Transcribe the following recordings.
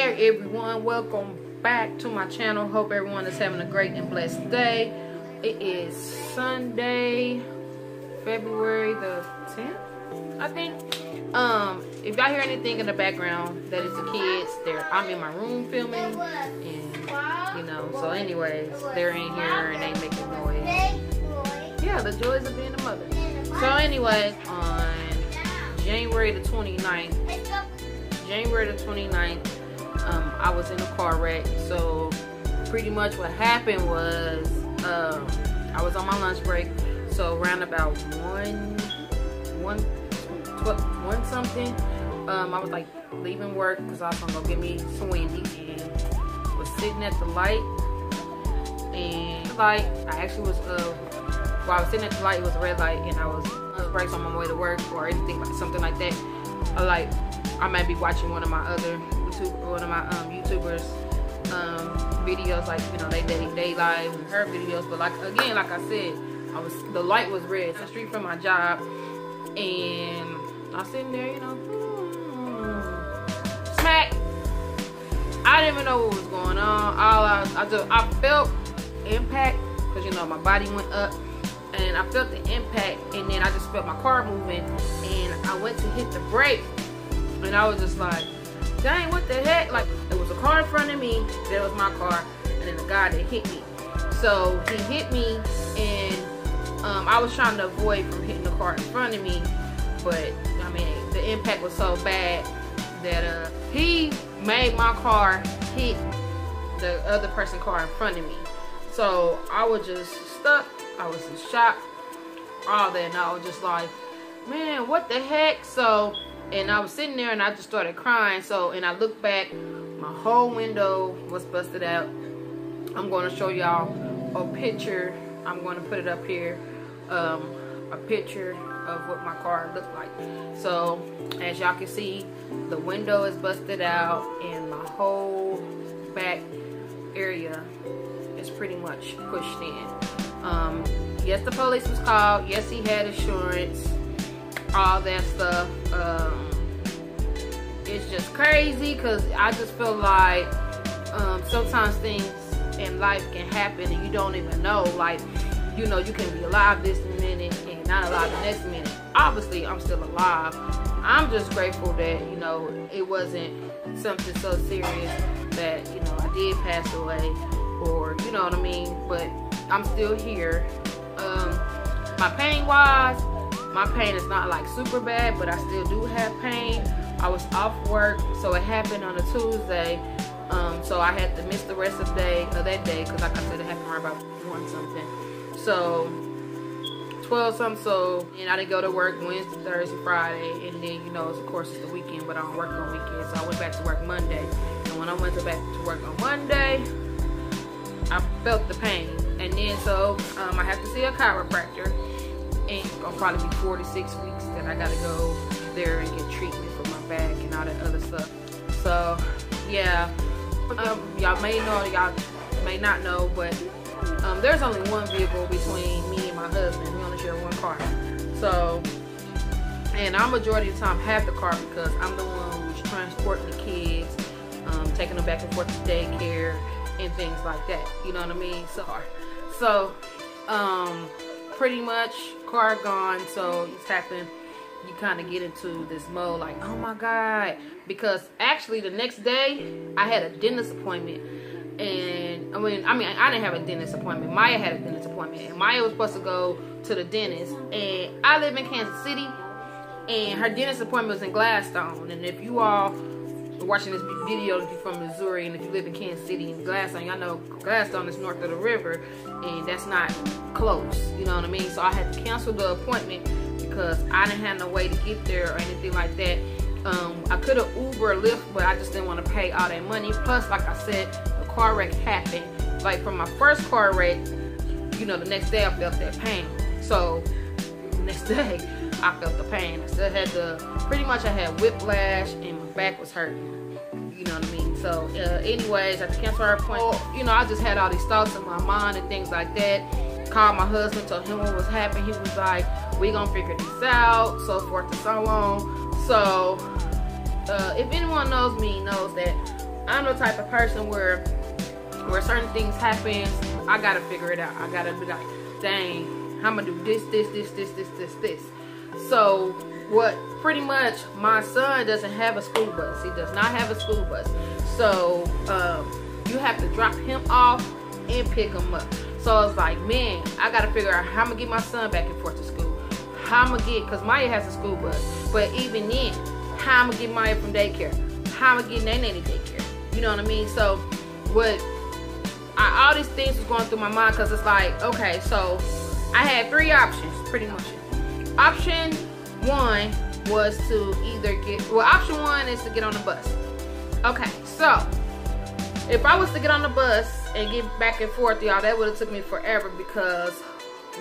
there, everyone. Welcome back to my channel. Hope everyone is having a great and blessed day. It is Sunday, February the 10th, I think. If y'all hear anything in the background, that is the kids. I'm in my room filming, and you know. So, anyways, they're in here and they making noise. Yeah, the joys of being a mother. So, anyways, on January the 29th, I was in a car wreck. So pretty much what happened was I was on my lunch break. So around about one something, I was like leaving work because I was gonna go get me some Wendy's, and was sitting at the light, and I actually was while I was sitting at the light, it was a red light, and I was on breaks on my way to work or anything like something like that. I might be watching one of my YouTubers videos, like, you know, they live and her videos, but like I said, the light was red. It's a street from my job, and I was sitting there, you know, smack. I didn't even know what was going on. I felt impact because, you know, my body went up, and I felt the impact, and then I just felt my car moving, and I went to hit the brake, and I was just like, dang, what the heck? Like, there was a car in front of me, there was my car, and then the guy that hit me. So he hit me, and I was trying to avoid from hitting the car in front of me, but I mean, the impact was so bad that he made my car hit the other person's car in front of me. So I was just stuck, I was in shock, all that, and I was just like, man, what the heck? So, and I was sitting there and I just started crying. So, and I looked back, my whole window was busted out. I'm going to show y'all a picture. I'm going to put it up here, a picture of what my car looked like. So, as y'all can see, the window is busted out, and my whole back area is pretty much pushed in. Yes, the police was called. Yes, he had insurance, all that stuff. It's just crazy because I just feel like sometimes things in life can happen and you don't even know. Like, you know, you can be alive this minute and not alive the next minute. Obviously, I'm still alive. I'm just grateful that, you know, it wasn't something so serious that, you know, I did pass away, or, you know what I mean, but I'm still here. My pain wise, my pain is not like super bad, but I still do have pain. I was off work, so it happened on a Tuesday, so I had to miss the rest of that day because, like I said, it happened right about 1 something, so 12 something. So, and I didn't go to work Wednesday, Thursday, Friday, and then, you know, of course it's the weekend, but I don't work on weekends, so I went back to work Monday. And when I went back to work on Monday, I felt the pain, and then so I have to see a chiropractor, and it's gonna probably be 4 to 6 weeks that I gotta go there and get treatment for my back and all that other stuff. So yeah, y'all may know, y'all may not know, but there's only one vehicle between me and my husband. We only share one car. So, and I majority of the time have the car because I'm the one who's transporting the kids, taking them back and forth to daycare and things like that, you know what I mean? So pretty much car gone. So it's happened, you kind of get into this mode like, oh my god, because actually the next day I had a dentist appointment, and I mean I didn't have a dentist appointment, Maya had a dentist appointment, and Maya was supposed to go to the dentist, and I live in Kansas City, and her dentist appointment was in Gladstone. And if you all watching this video, if you're from Missouri and if you live in Kansas City and Gladstone, y'all know Gladstone is north of the river, and that's not close, you know what I mean? So I had to cancel the appointment because I didn't have no way to get there or anything like that. I could have Uber or Lyft, but I just didn't want to pay all that money. Plus, like I said, the car wreck happened. Like from my first car wreck, you know, the next day I felt that pain. So the next day I felt the pain. I still had pretty much I had whiplash and my back was hurting. You know what I mean? So anyways, I had to cancel our appointment. You know, I just had all these thoughts in my mind and things like that. Called my husband, told him what was happening. He was like, we gonna figure this out, so forth and so on. So if anyone knows me, knows that I'm the type of person where certain things happen, I gotta figure it out. I gotta be like, dang, I'm gonna do this. So what, pretty much, my son doesn't have a school bus. He does not have a school bus. So you have to drop him off and pick him up. So I was like, man, I gotta figure out how I'm gonna get my son back and forth to school. How I'm gonna get, because Maya has a school bus, but even then, how I'm gonna get Maya from daycare, how I'm gonna get Nene daycare. You know what I mean? So what, all these things was going through my mind, because it's like, okay, so I had 3 options pretty much. Option 1 was to either get, well, option 1 is to get on the bus. Okay, so if I was to get on the bus and get back and forth, y'all, that would have took me forever, because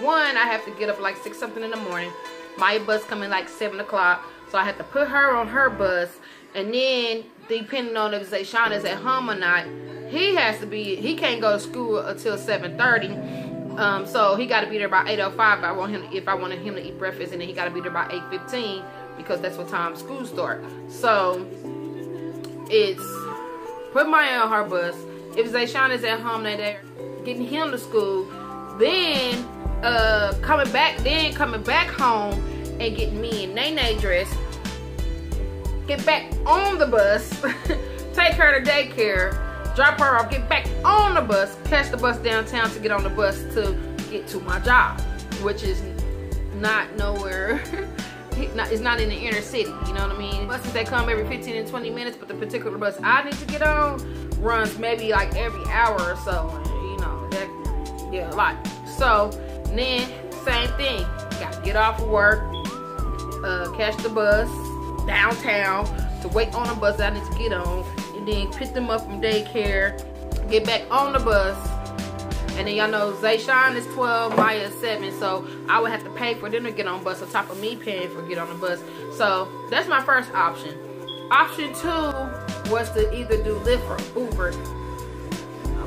1, I have to get up like 6 something in the morning. My bus coming like 7 o'clock, so I have to put her on her bus, and then depending on if Zayshawn is at home or not, he can't go to school until 7:30. So he got to be there by 8:05 if I wanted him to eat breakfast, and then he got to be there by 8:15 because that's what time school start. So it's put Maya on her bus. If Zayshawn is at home that day, getting him to school, then coming back home and getting me and Nene dressed, get back on the bus, take her to daycare, drop her off, get back on the bus, catch the bus downtown to get on the bus to get to my job, which is not nowhere. It's not in the inner city, you know what I mean? Buses that come every 15 and 20 minutes, but the particular bus I need to get on runs maybe like every hour or so, you know, that, yeah, a lot. So then same thing, gotta get off of work, catch the bus downtown to wait on the bus that I need to get on, and then pick them up from daycare, get back on the bus. And then y'all know Zayshawn is 12, Maya is 7, so I would have to pay for them to get on bus on top of me paying for get on the bus. So that's my first option. Option 2 was to either do Lyft or Uber.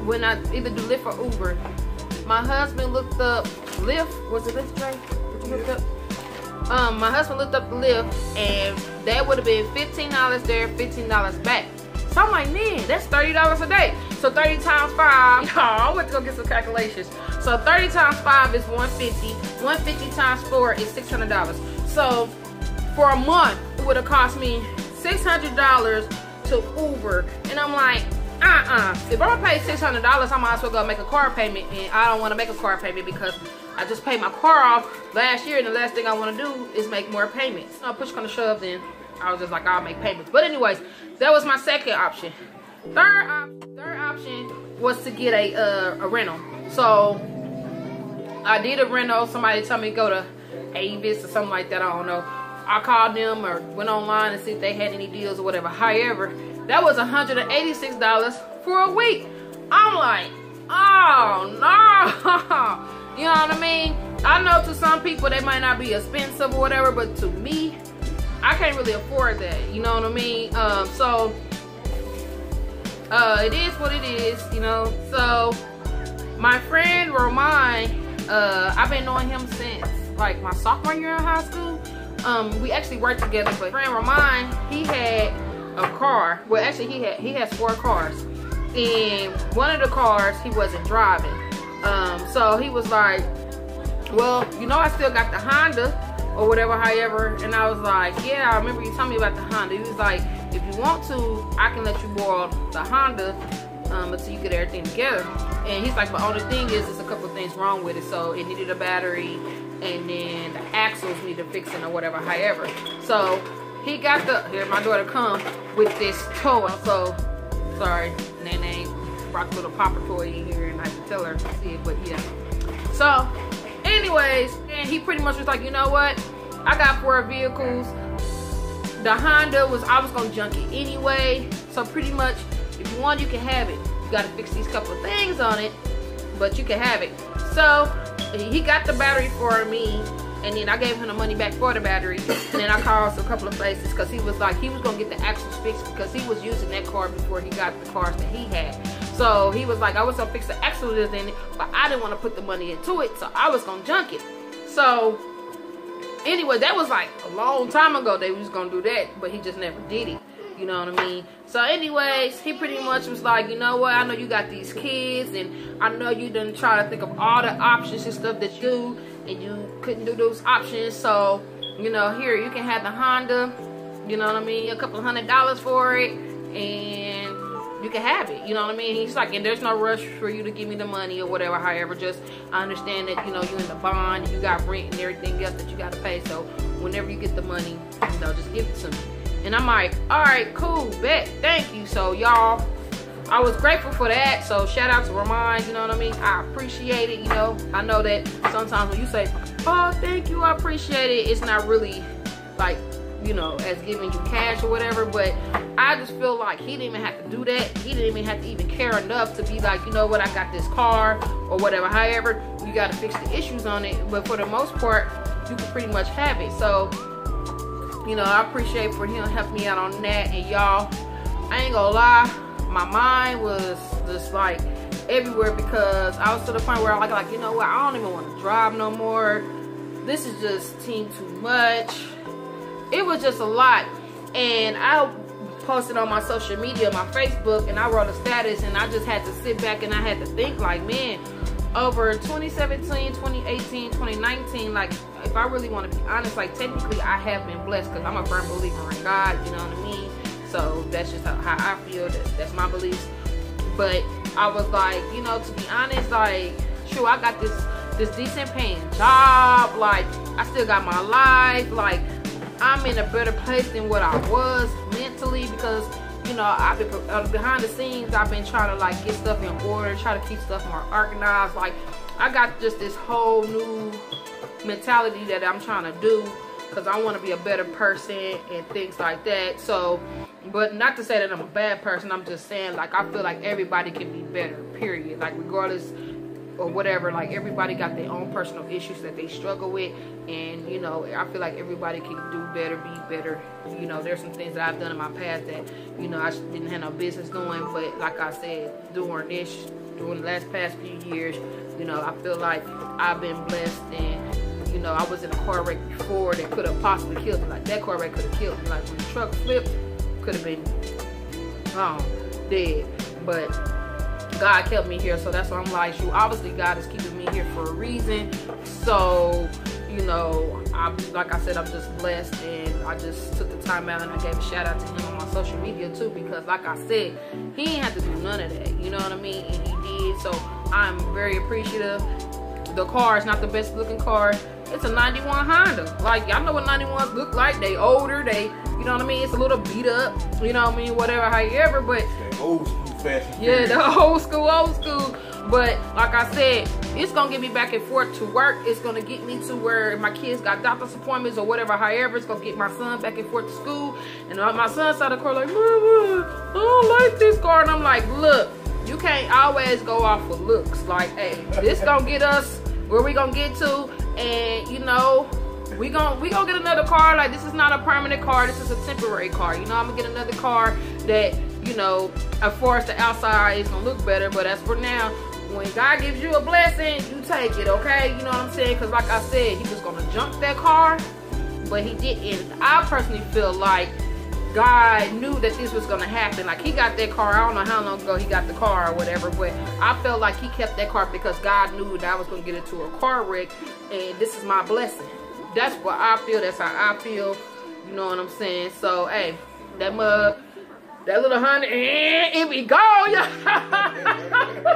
When I either do Lyft or Uber, my husband looked up Lyft. Was it Lyft, Trey? Did you look up? My husband looked up the Lyft, and that would have been $15 there, $15 back. So I'm like, man, that's $30 a day. So 30 times 5, y'all, I went to go get some calculations. So 30 times 5 is 150. 150 times 4 is $600. So for a month, it would have cost me $600 to Uber. And I'm like, if I'm gonna pay $600, I might as well go make a car payment. And I don't want to make a car payment because I just paid my car off last year, and the last thing I want to do is make more payments. Push kind of shoved in. I was just like, I'll make payments. But anyways, that was my second option. Third option was to get a rental. So I did a rental. Somebody told me to go to Avis or something like that. I don't know. I called them or went online and see if they had any deals or whatever. However, that was $186 for a week. I'm like, oh no. You know what I mean? I know to some people they might not be expensive or whatever, but to me, I can't really afford that. You know what I mean? So it is what it is, you know. So my friend Romine, I've been knowing him since like my sophomore year in high school. We actually worked together, but friend Romine, he had a car. Well, actually he has 4 cars, and one of the cars he wasn't driving. So he was like, well, you know, I still got the Honda or whatever, however. And I was like, yeah, I remember you telling me about the Honda. He was like, if you want to, I can let you borrow the Honda until you get everything together. And he's like, the only thing is there's a couple of things wrong with it. So it needed a battery, and then the axles needed fixing or whatever, however. So he got here my daughter come with this toy. So sorry, Nene brought a little popper toy in here, and I had to tell her to see it, but yeah. So anyways, and he pretty much was like, you know what, I got 4 vehicles. The Honda I was gonna junk it anyway, so pretty much if you want, you can have it. You gotta fix these couple of things on it, but you can have it. So he got the battery for me, and then I gave him the money back for the battery. And then I called a couple of places because he was like, he was gonna get the axles fixed because he was using that car before he got the cars that he had. So he was like, I was gonna fix the axles in it, but I didn't want to put the money into it, so I was gonna junk it. So anyway, that was like a long time ago that he was gonna do that, but he just never did it. You know what I mean? So anyways, he pretty much was like, you know what, I know you got these kids, and I know you done try to think of all the options and stuff that you do, and you couldn't do those options. So, you know, here, you can have the Honda, you know what I mean, a couple $100 for it, and you can have it, you know what I mean? He's like, and there's no rush for you to give me the money or whatever. However, just I understand that, you know, you're in the bond, you got rent and everything else that you got to pay. So whenever you get the money, you know, just give it to me. And I'm like, all right, cool, bet, thank you. So y'all, I was grateful for that. So shout out to Ramon, you know what I mean? I appreciate it, you know. I know that sometimes when you say, oh, thank you, I appreciate it, it's not really like, you know, as giving you cash or whatever, but I just feel like he didn't even have to do that. He didn't even have to even care enough to be like, you know what, I got this car or whatever. However, you got to fix the issues on it, but for the most part, you can pretty much have it. So, you know, I appreciate for him helping me out on that. And y'all, I ain't gonna lie, my mind was just like everywhere, because I was to the point where I like, you know what, I don't even want to drive no more. This is just too much. It was just a lot. And I posted on my social media, my Facebook, and I wrote a status, and I just had to sit back and I had to think like, man, over 2017, 2018, 2019, like, if I really want to be honest, like, technically I have been blessed, because I'm a firm believer in God, you know what I mean? So that's just how I feel. That's my beliefs. But I was like, you know, to be honest, like, sure, I got this decent paying job, like, I still got my life, like, I'm in a better place than what I was mentally, because, you know, I've been behind the scenes, I've been trying to like get stuff in order, try to keep stuff more organized. Like, I got just this whole new mentality that I'm trying to do, because I want to be a better person and things like that. So, but not to say that I'm a bad person, I'm just saying, like, I feel like everybody can be better, period. Like, regardless or whatever, like, everybody got their own personal issues that they struggle with, and, you know, I feel like everybody can do better, be better. You know, there's some things that I've done in my past that, you know, I didn't have no business doing, but like I said, during the past few years, you know, I feel like I've been blessed. And, you know, I was in a car wreck before that could have possibly killed me. Like, that car wreck could have killed me. Like, when the truck flipped, could have been dead. But God kept me here, so that's why I'm like, shoot, obviously God is keeping me here for a reason. So, you know, like I said, I'm just blessed, and I just took the time out and I gave a shout out to him on my social media too, because like I said, he didn't have to do none of that, you know what I mean? And he did, so I'm very appreciative. The car is not the best looking car. It's a 91 Honda. Like, y'all know what 91s look like. They older, they, you know what I mean? It's a little beat up, you know what I mean? Whatever, however, but old school fashion. Yeah, the old school. But like I said, it's gonna get me back and forth to work. It's gonna get me to where my kids got doctor's appointments or whatever. However, it's gonna get my son back and forth to school. And my son side of the car like, I don't like this car. And I'm like, look, you can't always go off of looks. Like, hey, this gonna get us where we gonna get to. And, you know, we gonna get another car. Like, this is not a permanent car. This is a temporary car. You know, I'm gonna get another car that, you know, as far as the outside, it's gonna look better. But as for now, when God gives you a blessing, you take it, okay? You know what I'm saying? Because like I said, he was gonna junk that car, but he didn't. I personally feel like God knew that this was gonna happen. Like, he got that car, I don't know how long ago he got the car or whatever, but I felt like he kept that car because God knew that I was gonna get into a car wreck, and this is my blessing. That's what I feel. That's how I feel. You know what I'm saying? So, hey, that mug, that little Honda, it be gone, y'all.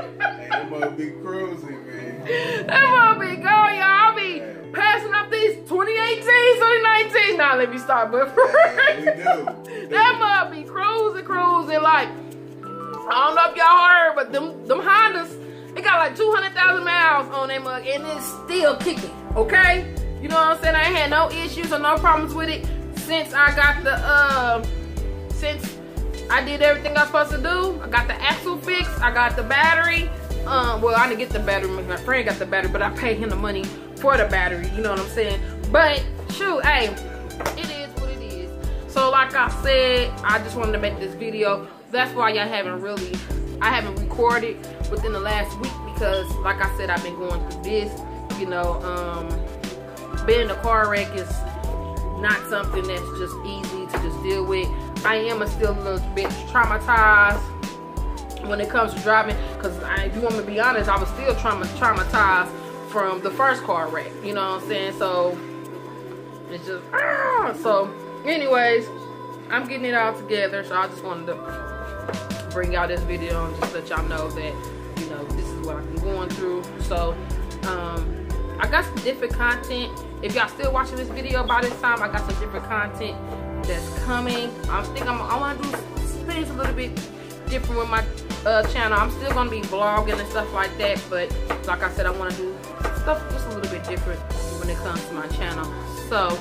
That mug be cruising, man. That mug be gone, y'all. I be passing up these 2018, 2019. Nah, let me start, but for real, that mug be cruising. Like, I don't know if y'all heard, but them Hondas, it got like 200,000 miles on that mug, and it's still kicking, okay? You know what I'm saying? I ain't had no issues or no problems with it since I got the, since I did everything I was supposed to do. I got the axle fixed. I got the battery. Well, I didn't get the battery. My friend got the battery, but I paid him the money for the battery. You know what I'm saying? But, shoot, hey, it is what it is. So, like I said, I just wanted to make this video. That's why y'all I haven't recorded within the last week, because, like I said, I've been going through this. You know, being in a car wreck is not something that's just easy to just deal with. I am still a little bit traumatized when it comes to driving, because if you want me to be honest, I was still traumatized from the first car wreck, you know what I'm saying? So it's just so anyways, I'm getting it all together. So I just wanted to bring y'all this video and just let y'all know that, you know, this is what I've been going through. So I got some different content. If y'all still watching this video by this time, I got some different content that's coming. I want to do things a little bit different with my channel. I'm still gonna be vlogging and stuff like that, but like I said, I want to do stuff just a little bit different when it comes to my channel. So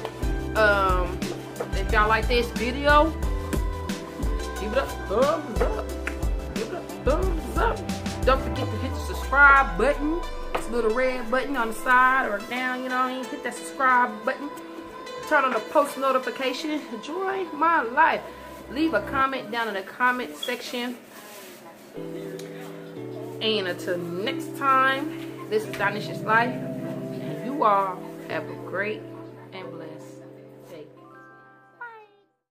if y'all like this video, give it a thumbs up. Give it a thumbs up. Don't forget to hit the subscribe button. It's a little red button on the side or down, you know what I mean? Hit that subscribe button. Turn on the post notification. Join my life. Leave a comment down in the comment section. And until next time, this is DonishaLife. And you all have a great